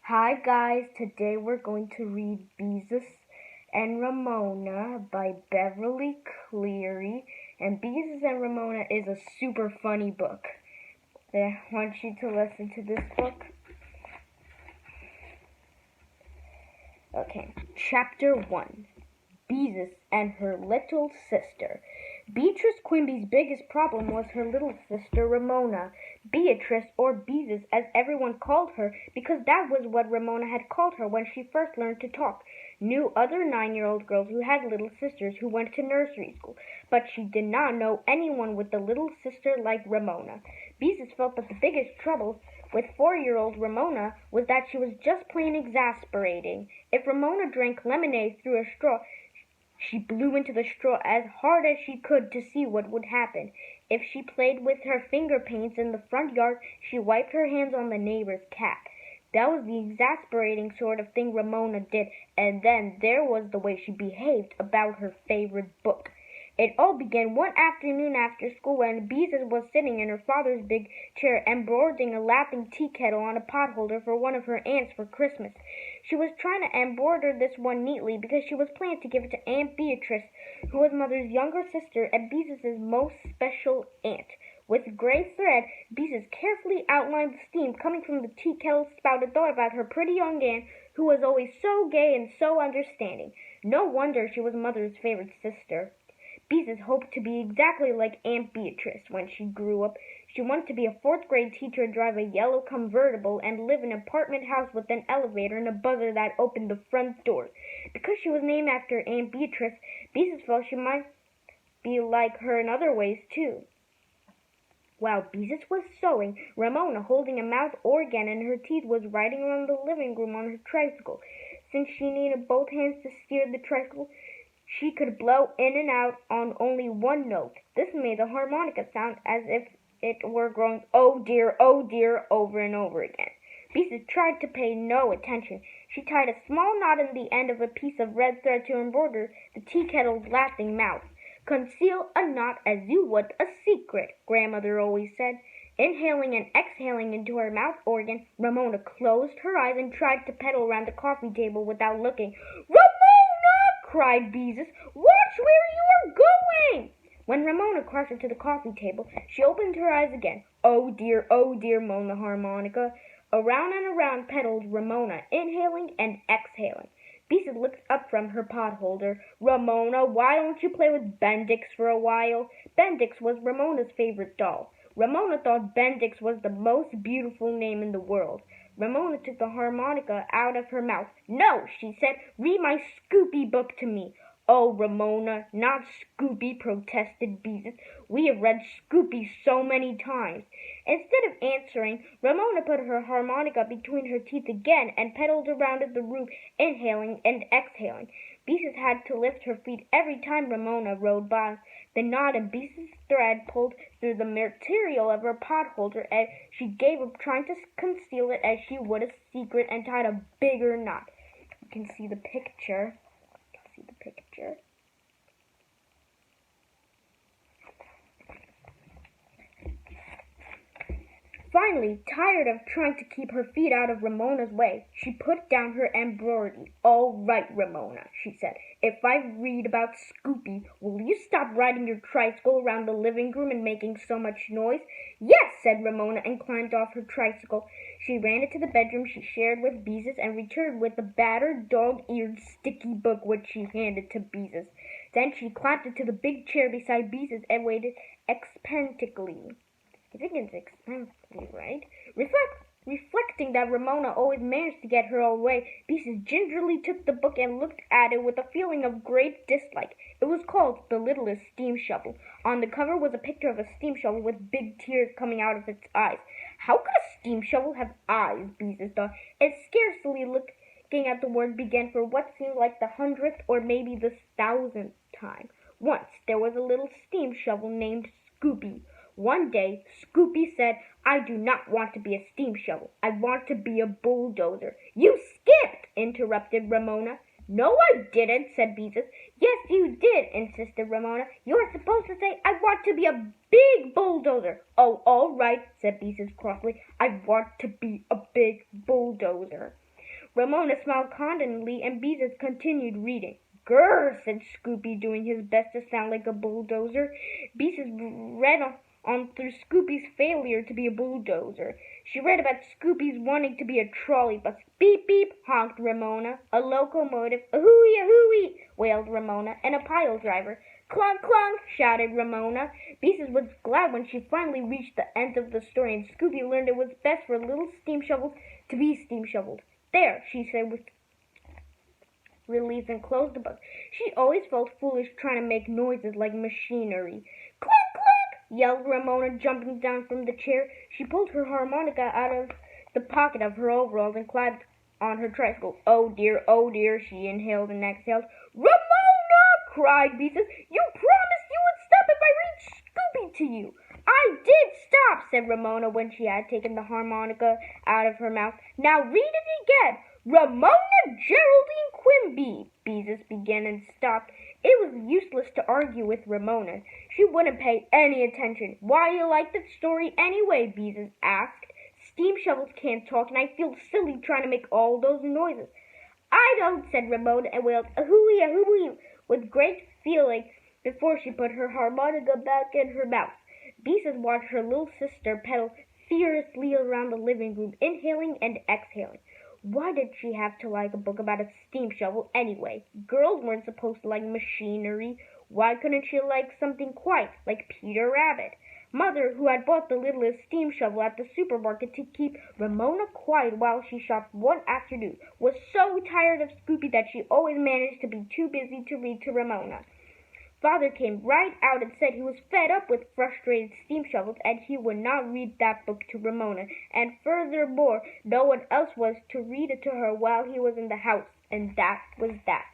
Hi guys, today we're going to read Beezus and Ramona by Beverly Cleary. And Beezus and Ramona is a super funny book. I want you to listen to this book. Okay, Chapter 1. Beezus and her little sister. Beatrice Quimby's biggest problem was her little sister Ramona, Beatrice or Beezus as everyone called her because that was what Ramona had called her when she first learned to talk. Knew other 9-year-old girls who had little sisters who went to nursery school, but she did not know anyone with a little sister like Ramona. Beezus felt that the biggest trouble with 4-year-old Ramona was that she was just plain exasperating. If Ramona drank lemonade through a straw, she blew into the straw as hard as she could to see what would happen. If she played with her finger paints in the front yard, she wiped her hands on the neighbor's cat. That was the exasperating sort of thing Ramona did, and then there was the way she behaved about her favorite book. It all began one afternoon after school when Beezus was sitting in her father's big chair embroidering a laughing tea kettle on a pot holder for one of her aunts for Christmas. She was trying to embroider this one neatly because she was planning to give it to Aunt Beatrice, who was Mother's younger sister and Beezus's most special aunt. With gray thread, Beezus carefully outlined the steam coming from the tea kettle spout and thought about her pretty young aunt, who was always so gay and so understanding. No wonder she was Mother's favorite sister. Beezus hoped to be exactly like Aunt Beatrice when she grew up. She wanted to be a 4th-grade teacher, drive a yellow convertible, and live in an apartment house with an elevator and a buzzer that opened the front door. Because she was named after Aunt Beatrice, Beezus felt she might be like her in other ways, too. While Beezus was sewing, Ramona, holding a mouth organ in her teeth, was riding around the living room on her tricycle. Since she needed both hands to steer the tricycle, she could blow in and out on only one note. This made the harmonica sound as if it were growing oh dear, over and over again. Beezus tried to pay no attention. She tied a small knot in the end of a piece of red thread to embroider the tea kettle's laughing mouth. Conceal a knot as you would a secret, Grandmother always said. Inhaling and exhaling into her mouth organ, Ramona closed her eyes and tried to pedal around the coffee table without looking. Cried Beezus. Watch where you are going! When Ramona crossed her to the coffee table, she opened her eyes again. Oh dear, moaned the harmonica. Around and around pedaled Ramona, inhaling and exhaling. Beezus looked up from her pot holder. Ramona, why don't you play with Bendix for a while? Bendix was Ramona's favorite doll. Ramona thought Bendix was the most beautiful name in the world. Ramona took the harmonica out of her mouth. No, she said, read my Scoopy book to me. Oh, Ramona, not Scoopy, protested Beezus. We have read Scoopy so many times. Instead of answering, Ramona put her harmonica between her teeth again and pedaled around the room, inhaling and exhaling. Beezus had to lift her feet every time Ramona rode by. The knot in Beezus's thread pulled through the material of her pot holder, and she gave up trying to conceal it as she would a secret and tied a bigger knot. You can see the picture. Finally, tired of trying to keep her feet out of Ramona's way, she put down her embroidery. All right, Ramona, she said. If I read about Scoopy, will you stop riding your tricycle around the living room and making so much noise? Yes, said Ramona, and climbed off her tricycle. She ran into the bedroom she shared with Beezus and returned with a battered, dog-eared, sticky book which she handed to Beezus. Then she climbed into the big chair beside Beezus and waited expectantly. I think it's expectantly, right? Reflecting that Ramona always managed to get her own way, Beezus gingerly took the book and looked at it with a feeling of great dislike. It was called The Littlest Steam Shovel. On the cover was a picture of a steam shovel with big tears coming out of its eyes. How could a steam shovel have eyes? Beezus thought, and scarcely looking at the word began for what seemed like the 100th or maybe the 1,000th time. Once there was a little steam shovel named Scoopy. One day, Scoopy said, I do not want to be a steam shovel. I want to be a bulldozer. You skipped, interrupted Ramona. No, I didn't, said Beezus. Yes, you did, insisted Ramona. You were supposed to say, I want to be a big bulldozer. Oh, all right, said Beezus crossly. I want to be a big bulldozer. Ramona smiled condescendingly, and Beezus continued reading. Grr, said Scoopy, doing his best to sound like a bulldozer. Beezus read on through Scoopy's failure to be a bulldozer. She read about Scoopy's wanting to be a trolley bus. Beep, beep, honked Ramona. A locomotive. A hooey, a hooey, wailed Ramona. And a pile driver. Clunk, clunk, shouted Ramona. Beezus was glad when she finally reached the end of the story, and Scoopy learned it was best for little steam shovels to be steam shoveled. There, she said with relief and closed the book. She always felt foolish trying to make noises like machinery. Clunk, clunk, yelled Ramona, jumping down from the chair. She pulled her harmonica out of the pocket of her overalls and climbed on her tricycle. Oh dear, she inhaled and exhaled. Ramona, cried Beezus, you promised you would stop if I read Scoopy to you. I did stop, said Ramona when she had taken the harmonica out of her mouth. Now read it again. Ramona Geraldine Quimby, Beezus began and stopped. It was useless to argue with Ramona. She wouldn't pay any attention. Why do you like the story anyway? Beezus asked. Steam shovels can't talk, and I feel silly trying to make all those noises. I don't, said Ramona, and wailed a hooey with great feeling before she put her harmonica back in her mouth. Beezus watched her little sister pedal furiously around the living room, inhaling and exhaling. Why did she have to like a book about a steam shovel anyway? Girls weren't supposed to like machinery. Why couldn't she like something quiet, like Peter Rabbit? Mother, who had bought the littlest steam shovel at the supermarket to keep Ramona quiet while she shopped one afternoon, was so tired of Scoopy that she always managed to be too busy to read to Ramona. Father came right out and said he was fed up with frustrated steam shovels and he would not read that book to Ramona, and furthermore, no one else was to read it to her while he was in the house, and that was that.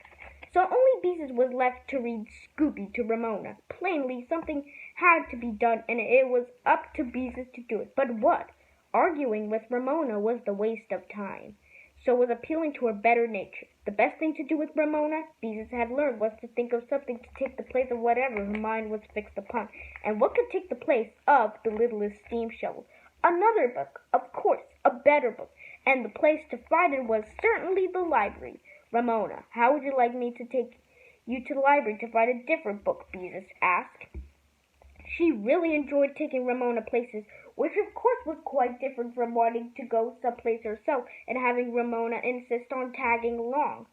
So only Beezus was left to read Scoopy to Ramona. Plainly, something had to be done, and it was up to Beezus to do it. But what? Arguing with Ramona was the waste of time. So was appealing to her better nature. The best thing to do with Ramona, Beezus had learned, was to think of something to take the place of whatever her mind was fixed upon. And what could take the place of the littlest steam shovel? Another book, of course, a better book. And the place to find it was certainly the library. Ramona, how would you like me to take you to the library to find a different book? Beezus asked. She really enjoyed taking Ramona places, which of course was quite different from wanting to go someplace herself and having Ramona insist on tagging along.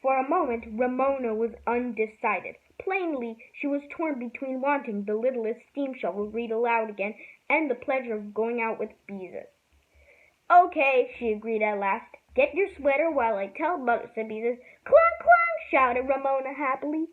For a moment, Ramona was undecided. Plainly, she was torn between wanting the littlest steam shovel read aloud again and the pleasure of going out with Beezus. Okay, she agreed at last. Get your sweater while I tell Mother, said Beezus. Clunk, clunk, shouted Ramona happily.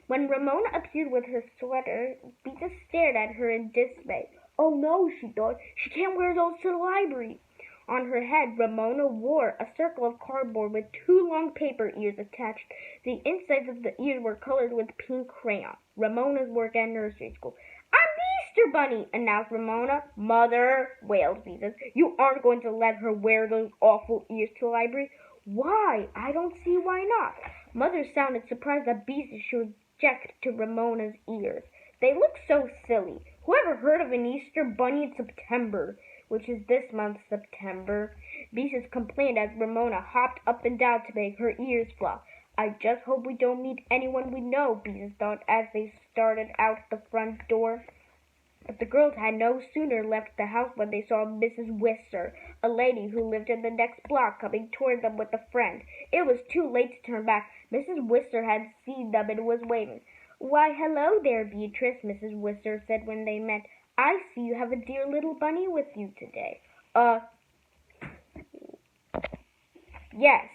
When Ramona appeared with her sweater, Beezus stared at her in dismay. Oh no, she thought, she can't wear those to the library. On her head, Ramona wore a circle of cardboard with two long paper ears attached. The insides of the ears were colored with pink crayon. Ramona's work at nursery school. I'm the Easter Bunny, announced Ramona. Mother, wailed Beezus, you aren't going to let her wear those awful ears to the library? Why? I don't see why not. Mother sounded surprised that Beezus should object to Ramona's ears. They look so silly. Whoever heard of an Easter Bunny in September, which is this month, September? Beezus complained as Ramona hopped up and down to make her ears flop. I just hope we don't meet anyone we know, Beezus thought as they started out the front door. But the girls had no sooner left the house when they saw Mrs. Whistler, a lady who lived in the next block, coming toward them with a friend. It was too late to turn back. Mrs. Whistler had seen them and was waving. Why, hello there, Beatrice, Mrs. Whistler said when they met. I see you have a dear little bunny with you today. Yes.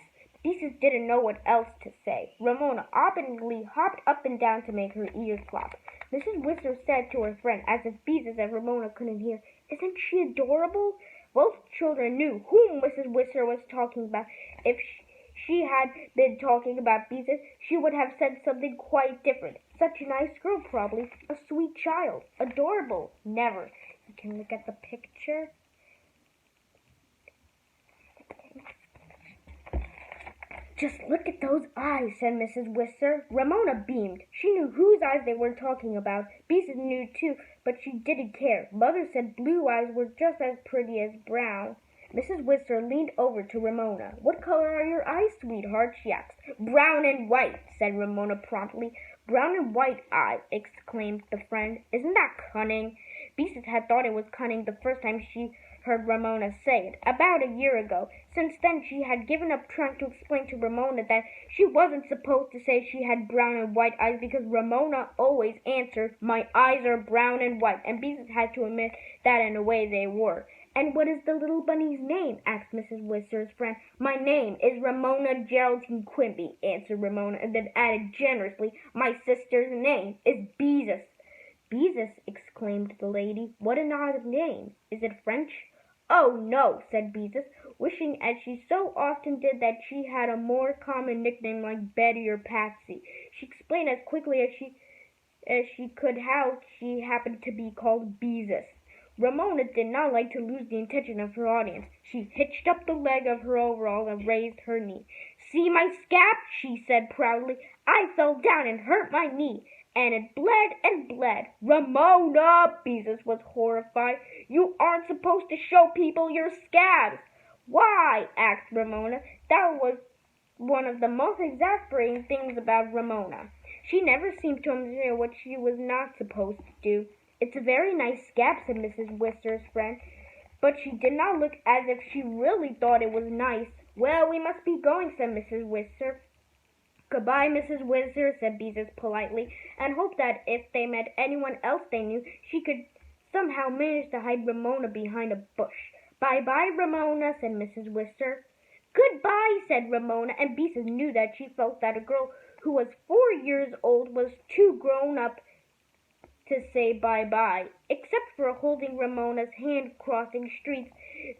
Beezus didn't know what else to say. Ramona obstinately hopped up and down to make her ears flop. Mrs. Whistler said to her friend, as if Beezus and Ramona couldn't hear, Isn't she adorable? Both children knew whom Mrs. Whistler was talking about. If she had been talking about Beezus, she would have said something quite different. Such a nice girl, probably. A sweet child. Adorable. Never. You can look at the picture. Just look at those eyes, said Mrs. Whistler. Ramona beamed. She knew whose eyes they were talking about. Beezus knew too, but she didn't care. Mother said blue eyes were just as pretty as brown. Mrs. Whistler leaned over to Ramona. "What color are your eyes, sweetheart?" she asked. "Brown and white," said Ramona promptly. "Brown and white eyes," exclaimed the friend. "Isn't that cunning?" Beezus had thought it was cunning the first time she heard Ramona say it, about a year ago. Since then she had given up trying to explain to Ramona that she wasn't supposed to say she had brown and white eyes, because Ramona always answered, "My eyes are brown and white," and Beezus had to admit that in a way they were. "And what is the little bunny's name?" asked Mrs. Whistler's friend. "My name is Ramona Geraldine Quimby," answered Ramona, and then added generously, "My sister's name is Beezus." "Beezus!" exclaimed the lady. "What an odd name! Is it French?" "Oh, no," said Beezus, wishing as she so often did that she had a more common nickname like Betty or Patsy. She explained as quickly as she could how she happened to be called Beezus. Ramona did not like to lose the attention of her audience. She hitched up the leg of her overall and raised her knee. "See my scab?" she said proudly. "I fell down and hurt my knee, and it bled and bled." "Ramona!" Beezus was horrified. "You aren't supposed to show people your scabs." "Why?" asked Ramona. That was one of the most exasperating things about Ramona. She never seemed to understand what she was not supposed to do. "It's a very nice scab," said Mrs. Whistler's friend, but she did not look as if she really thought it was nice. "Well, we must be going," said Mrs. Whistler. "Goodbye, Mrs. Whistler," said Beezus politely, and hoped that if they met anyone else they knew, she could somehow manage to hide Ramona behind a bush. "Bye-bye, Ramona," said Mrs. Whistler. "Goodbye," said Ramona, and Beezus knew that she felt that a girl who was 4 years old was too grown up to say bye-bye. Except for holding Ramona's hand crossing streets,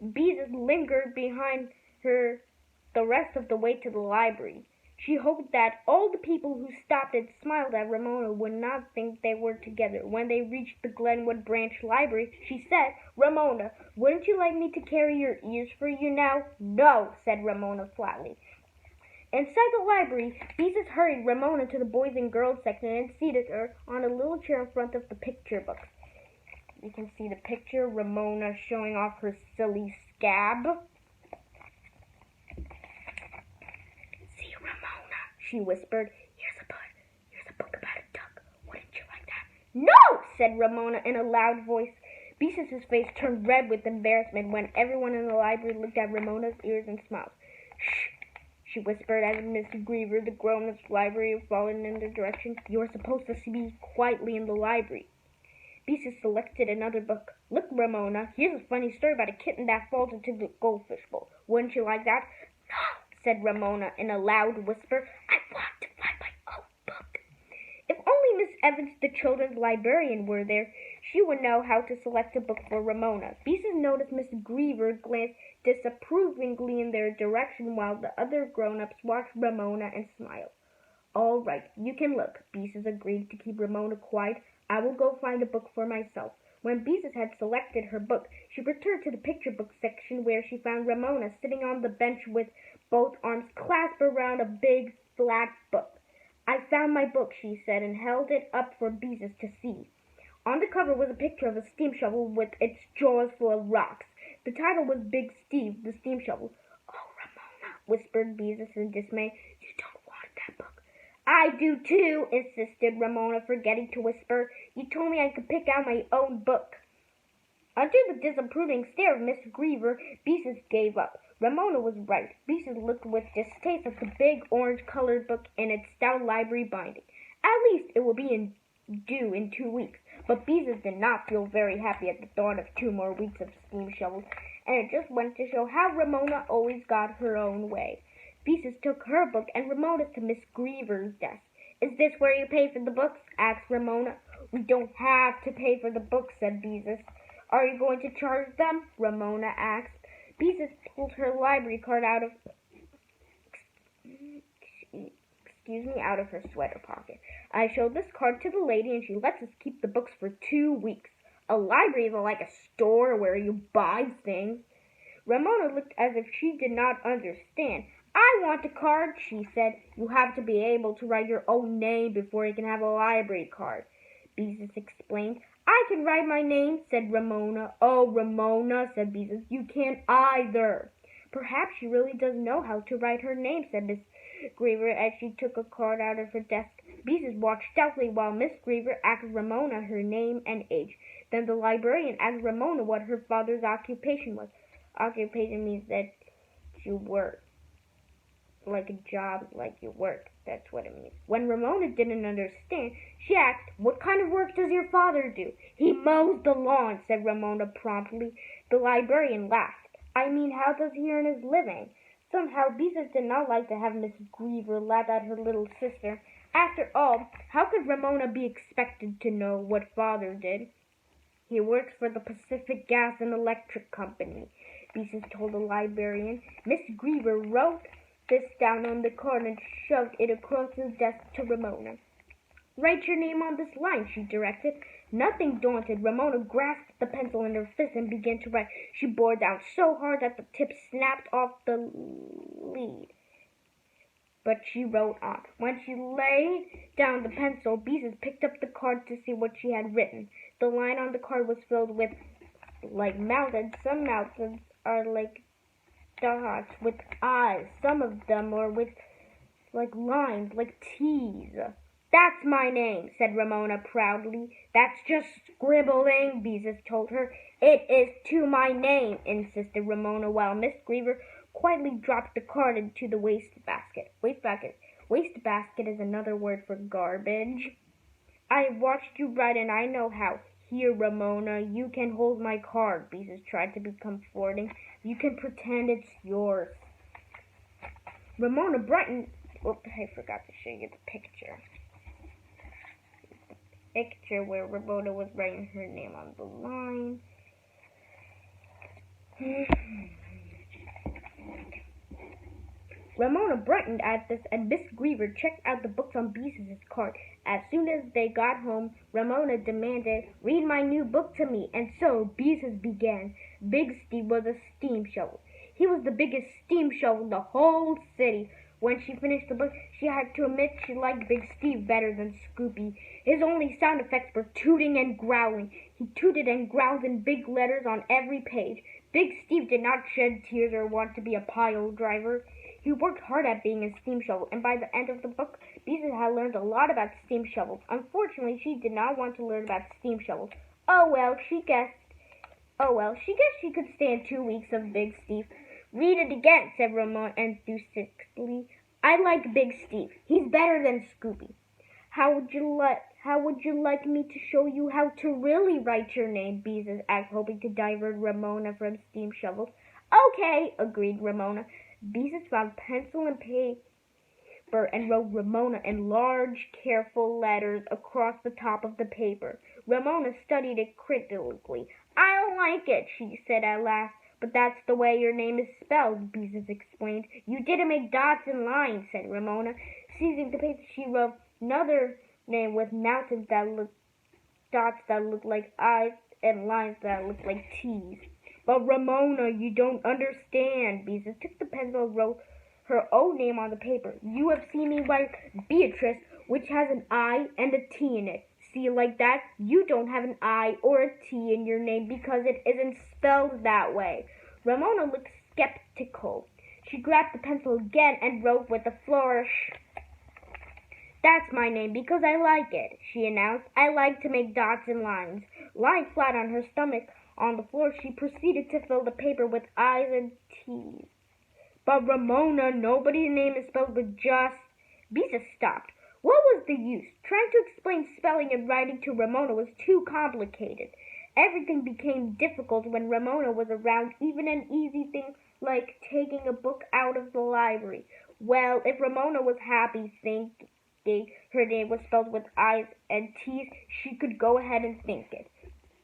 Beezus lingered behind her the rest of the way to the library. She hoped that all the people who stopped and smiled at Ramona would not think they were together. When they reached the Glenwood Branch Library, she said, "Ramona, wouldn't you like me to carry your ears for you now?" "No," said Ramona flatly. Inside the library, Beezus hurried Ramona to the boys and girls section and seated her on a little chair in front of the picture books. You can see the picture, Ramona showing off her silly scab. "See, Ramona," she whispered, here's a book about a duck. Wouldn't you like that?" "No," said Ramona in a loud voice. Beezus's face turned red with embarrassment when everyone in the library looked at Ramona's ears and smiled. "Shh," she whispered as Miss Greaver, the grown-ups library, followed in their direction. "You are supposed to speak quietly in the library." Beezus selected another book. "Look, Ramona, here's a funny story about a kitten that falls into the goldfish bowl. Wouldn't you like that?" "No," said Ramona in a loud whisper. "I want to find my own book." If only Miss Evans, the children's librarian, were there, she would know how to select a book for Ramona. Beezus noticed Miss Greaver glance disapprovingly in their direction while the other grown-ups watched Ramona and smiled. "All right, you can look," Beezus agreed to keep Ramona quiet. "I will go find a book for myself." When Beezus had selected her book, she returned to the picture book section where she found Ramona sitting on the bench with both arms clasped around a big flat book. "I found my book," she said, and held it up for Beezus to see. On the cover was a picture of a steam shovel with its jaws full of rocks. The title was Big Steve, the Steam Shovel. "Oh, Ramona," whispered Beezus in dismay, "you don't want that book." "I do too," insisted Ramona, forgetting to whisper. "You told me I could pick out my own book." Under the disapproving stare of Miss Greaver, Beezus gave up. Ramona was right. Beezus looked with distaste at the big orange-colored book in its stout library binding. At least it would be due in 2 weeks. But Beezus did not feel very happy at the thought of 2 more weeks of steam shovels, and it just went to show how Ramona always got her own way. Beezus took her book and Ramona's to Miss Greaver's desk. "Is this where you pay for the books?" asked Ramona. "We don't have to pay for the books," said Beezus. "Are you going to charge them?" Ramona asked. Beezus pulled her library card out of her sweater pocket. "I showed this card to the lady and she lets us keep the books for 2 weeks. A library isn't like a store where you buy things." Ramona looked as if she did not understand. "I want a card," she said. "You have to be able to write your own name before you can have a library card," Beezus explained. I can write my name, said Ramona. Oh, Ramona, said Beezus, you can't either. Perhaps she really does know how to write her name, said Miss Greaver as she took a card out of her desk. Beezus watched stoutly while Miss Greaver asked Ramona her name and age. Then the librarian asked Ramona what her father's occupation was. Occupation means that you work. Like a job, like you work. That's what it means. When Ramona didn't understand, she asked, what kind of work does your father do? He mows the lawn, said Ramona promptly. The librarian laughed. I mean, how does he earn his living? Somehow, Beezus did not like to have Miss Greaver laugh at her little sister. After all, how could Ramona be expected to know what father did? He works for the Pacific Gas and Electric Company, Beezus told the librarian. Miss Greaver wrote this down on the card and shoved it across his desk to Ramona. Write your name on this line, she directed. Nothing daunted, Ramona grasped the pencil in her fist and began to write. She bore down so hard that the tip snapped off the lead. But she wrote on. When she laid down the pencil, Beezus picked up the card to see what she had written. The line on the card was filled with, like mountains. Some mountains are like dots with eyes. Some of them are with, like lines, like T's. That's my name, said Ramona proudly. That's just scribbling, Beezus told her. It is to my name, insisted Ramona, while Miss Greaver quietly dropped the card into the wastebasket. Wastebasket is another word for garbage. I've watched you write and I know how. Here, Ramona, you can hold my card, Beezus tried to be comforting. You can pretend it's yours. Ramona brightened. Oh, I forgot to show you the picture. Picture where Ramona was writing her name on the line. Ramona brightened at this, and Miss Greaver checked out the books on Beezus' card. As soon as they got home, Ramona demanded, read my new book to me, and so Beezus began. Big Steve was a steam shovel. He was the biggest steam shovel in the whole city. When she finished the book, she had to admit she liked Big Steve better than Scoopy. His only sound effects were tooting and growling. He tooted and growled in big letters on every page. Big Steve did not shed tears or want to be a pile driver. He worked hard at being a steam shovel, and by the end of the book, Beezus had learned a lot about steam shovels. Unfortunately, she did not want to learn about steam shovels. Oh well, she guessed she could stand 2 weeks of Big Steve. Read it again, said Ramona enthusiastically. I like Big Steve. He's better than Scoopy. How would you like me to show you how to really write your name? Beezus asked, hoping to divert Ramona from steam shovels. Okay, agreed Ramona. Beezus found pencil and paper and wrote Ramona in large, careful letters across the top of the paper. Ramona studied it critically. I don't like it, she said at last. But that's the way your name is spelled, Beezus explained. You didn't make dots and lines, said Ramona. Seizing the paper, she wrote another name with mountains that looked dots that looked like eyes and lines that looked like T's. But Ramona, you don't understand. Beezus took the pencil and wrote her own name on the paper. You have seen me write Beatrice, which has an I and a T in it. See, like that, you don't have an I or a T in your name because it isn't spelled that way. Ramona looked skeptical. She grabbed the pencil again and wrote with a flourish. That's my name because I like it, she announced. I like to make dots and lines. Lying flat on her stomach on the floor, she proceeded to fill the paper with I's and T's. But Ramona, nobody's name is spelled with just... Beezus stopped. What was the use? Trying to explain spelling and writing to Ramona was too complicated. Everything became difficult when Ramona was around, even an easy thing like taking a book out of the library. Well, if Ramona was happy thinking her name was spelled with I's and T's, she could go ahead and think it.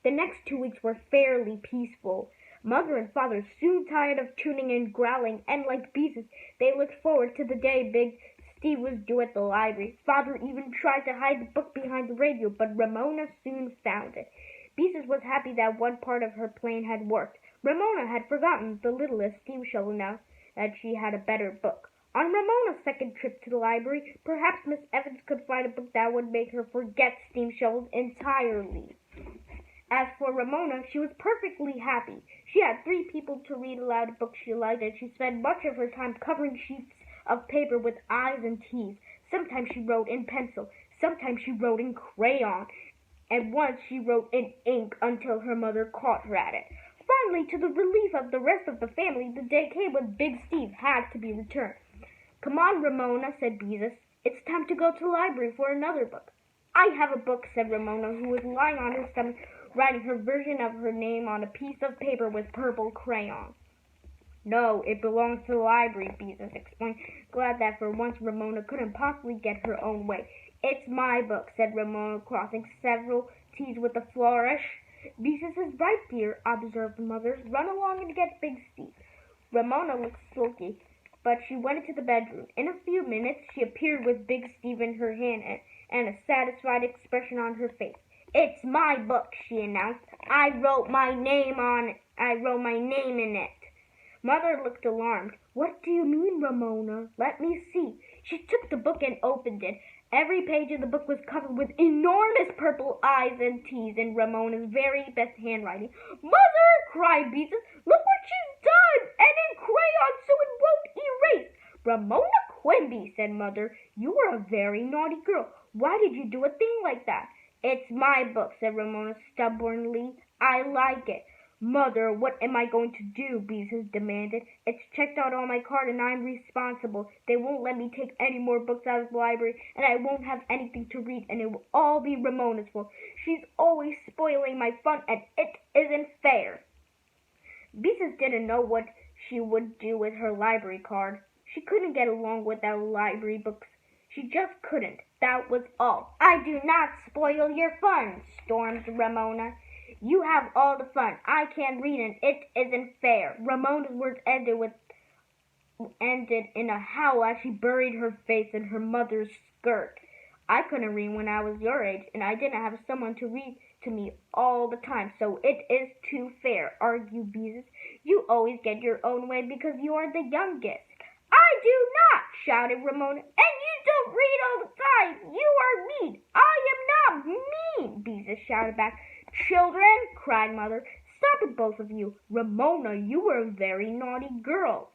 The next 2 weeks were fairly peaceful. Mother and Father soon tired of tuning and growling, and like Beezus, they looked forward to the day Big Steve was due at the library. Father even tried to hide the book behind the radio, but Ramona soon found it. Beezus was happy that one part of her plan had worked. Ramona had forgotten the littlest steam shovel now that she had a better book. On Ramona's second trip to the library, perhaps Miss Evans could find a book that would make her forget steam shovels entirely. As for Ramona, she was perfectly happy. She had 3 people to read aloud a book she liked, and she spent much of her time covering sheets of paper with I's and T's. Sometimes she wrote in pencil, sometimes she wrote in crayon, and once she wrote in ink until her mother caught her at it. Finally, to the relief of the rest of the family, the day came when Big Steve had to be returned. "Come on, Ramona," said Beezus. "It's time to go to the library for another book." "I have a book," said Ramona, who was lying on her stomach, writing her version of her name on a piece of paper with purple crayon. "No, it belongs to the library," Beezus explained, glad that for once Ramona couldn't possibly get her own way. "It's my book," said Ramona, crossing several T's with a flourish. "Beezus is right, dear," observed the mother. "Run along and get Big Steve." Ramona looked sulky, but she went into the bedroom. In a few minutes she appeared with Big Steve in her hand and a satisfied expression on her face. "It's my book," she announced. I wrote my name in it." Mother looked alarmed. "What do you mean, Ramona? Let me see." She took the book and opened it. Every page of the book was covered with enormous purple I's and T's in Ramona's very best handwriting. "Mother!" cried Beezus. "Look what she's done! And in crayon so it won't erase!" "Ramona Quimby," said Mother, "you are a very naughty girl. Why did you do a thing like that?" "It's my book," said Ramona stubbornly. "I like it." "Mother, what am I going to do?" Beezus demanded. "It's checked out on my card and I'm responsible. They won't let me take any more books out of the library and I won't have anything to read and it will all be Ramona's fault. She's always spoiling my fun and it isn't fair." Beezus didn't know what she would do with her library card. She couldn't get along without library books. She just couldn't. That was all. "I do not spoil your fun," stormed Ramona. "You have all the fun. I can't read and it isn't fair." Ramona's words ended in a howl as she buried her face in her mother's skirt. "I couldn't read when I was your age, and I didn't have someone to read to me all the time, so it is too fair," argued Beezus. "You always get your own way because you are the youngest." "I do not!" shouted Ramona. "And you don't read all the time. You are mean." "I am not mean!" Beezus shouted back. "Children!" cried Mother. "Stop it, both of you. Ramona, you were a very naughty girl."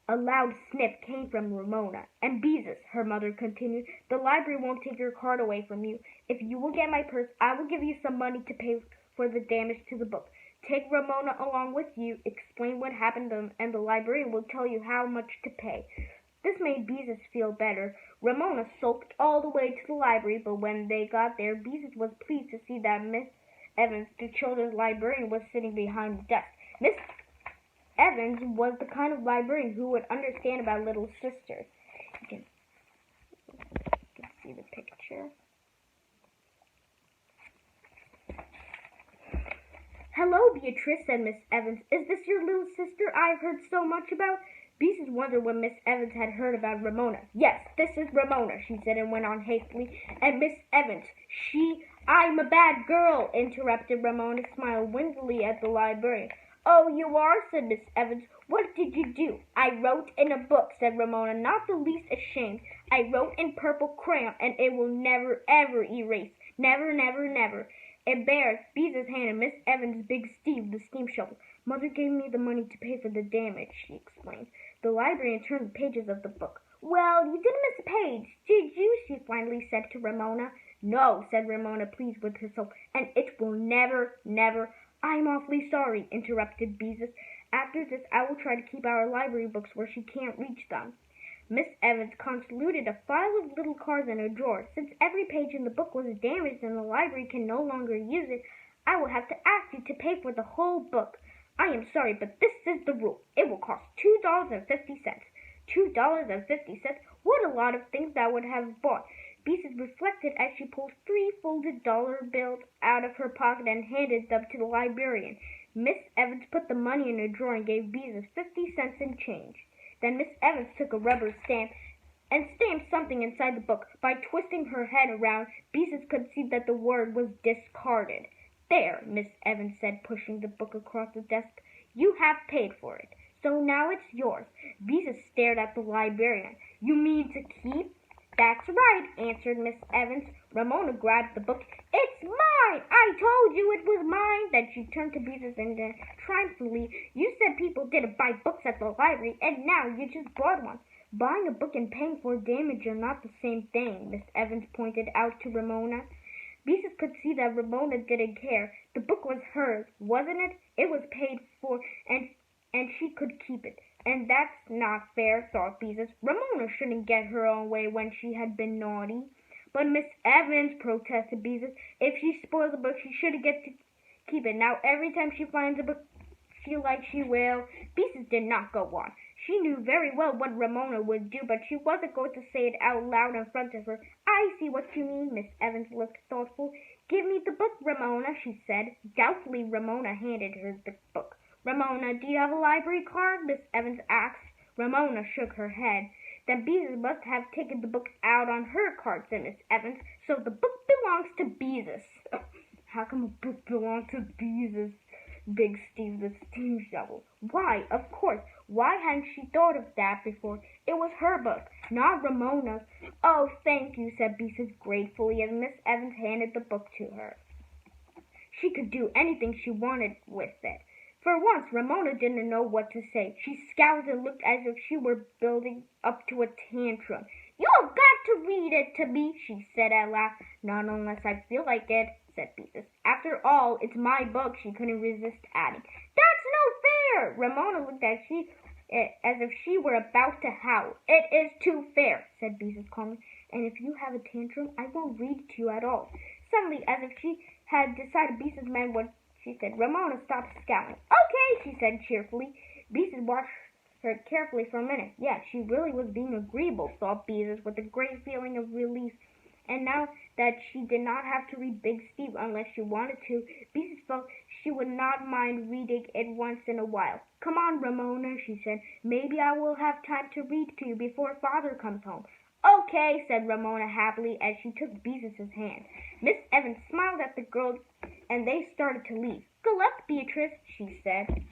A loud snip came from Ramona. "And Beezus," her mother continued, "the library won't take your card away from you. If you will get my purse, I will give you some money to pay for the damage to the book. Take Ramona along with you, explain what happened, and the librarian will tell you how much to pay." This made Beezus feel better. Ramona sulked all the way to the library, but when they got there, Beezus was pleased to see that Miss Evans, the children's librarian, was sitting behind the desk. Miss Evans was the kind of librarian who would understand about little sisters. You can see the picture. "Hello, Beatrice," said Miss Evans. "Is this your little sister I've heard so much about?" Beezus wondered what Miss Evans had heard about Ramona. "Yes, this is Ramona," she said and went on hastily. "And Miss Evans, I'm a bad girl," interrupted Ramona, smiling windily at the librarian. "Oh, you are," said Miss Evans. "What did you do?" "I wrote in a book," said Ramona, not the least ashamed. "I wrote in purple crayon, and it will never, ever erase. Never, never, never." Embarrassed, Beezus handed Miss Evans Big Steve the steam shovel. "Mother gave me the money to pay for the damage," she explained. The librarian turned the pages of the book. "Well, you didn't miss a page, did you?" she finally said to Ramona. "No," said Ramona, pleased with herself, "and it will never, never—" "I'm awfully sorry," interrupted Beezus. "After this I will try to keep our library books where she can't reach them." Miss Evans convoluted a file of little cards in a drawer. "Since every page in the book was damaged and the library can no longer use it, I will have to ask you to pay for the whole book. I am sorry, but this is the rule. It will cost $2.50. $2.50. What a lot of things that would have bought." Beezus reflected as she pulled 3 folded dollar bills out of her pocket and handed them to the librarian. Miss Evans put the money in a drawer and gave Beezus 50 cents in change. Then Miss Evans took a rubber stamp and stamped something inside the book. By twisting her head around, Beezus could see that the word was discarded. "There," Miss Evans said, pushing the book across the desk. "You have paid for it. So now it's yours." Beezus stared at the librarian. "You mean to keep?" That's right, answered Miss Evans. Ramona grabbed the book. It's mine! I told you it was mine! Then she turned to Beezus and triumphantly, you said people didn't buy books at the library, and now you just bought one. Buying a book and paying for damage are not the same thing, Miss Evans pointed out to Ramona. Beezus could see that Ramona didn't care. The book was hers, wasn't it? It was paid for, and she could keep it. And that's not fair, thought Beezus. Ramona shouldn't get her own way when she had been naughty. But Miss Evans, protested Beezus, if she spoils a book, she shouldn't get to keep it. Now every time she finds a book she likes, she will. Beezus did not go on. She knew very well what Ramona would do, but she wasn't going to say it out loud in front of her. I see what you mean, Miss Evans looked thoughtful. Give me the book, Ramona, she said. Doubtfully, Ramona handed her the book. Ramona, do you have a library card? Miss Evans asked. Ramona shook her head. Then Beezus must have taken the book out on her card, said Miss Evans. So the book belongs to Beezus. How come a book belongs to Beezus? Big Steve the steam shovel. Why, of course. Why hadn't she thought of that before? It was her book, not Ramona's. Oh, thank you, said Beezus gratefully as Miss Evans handed the book to her. She could do anything she wanted with it. For once, Ramona didn't know what to say. She scowled and looked as if she were building up to a tantrum. You've got to read it to me, she said at last. Not unless I feel like it, said Beezus. After all, it's my book, she couldn't resist adding. That's no fair! Ramona looked as if she were about to howl. It is too fair, said Beezus calmly. And if you have a tantrum, I won't read it to you at all. Suddenly, as if she had decided Beezus meant what she said, Ramona stopped scowling. Okay, she said cheerfully. Beezus watched her carefully for a minute. Yeah, she really was being agreeable, thought Beezus with a great feeling of relief. And now that she did not have to read Big Steve unless she wanted to, Beezus felt she would not mind reading it once in a while. Come on, Ramona, she said. Maybe I will have time to read to you before Father comes home. Okay, said Ramona happily as she took Beezus's hand. Miss Evans smiled at the girls and they started to leave. Good luck, Beatrice, she said.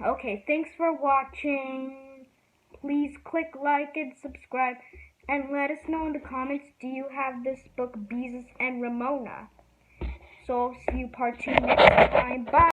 Okay, thanks for watching. Please click like and subscribe. And let us know in the comments, do you have this book, Beezus and Ramona? So I'll see you part 2 next time. Bye!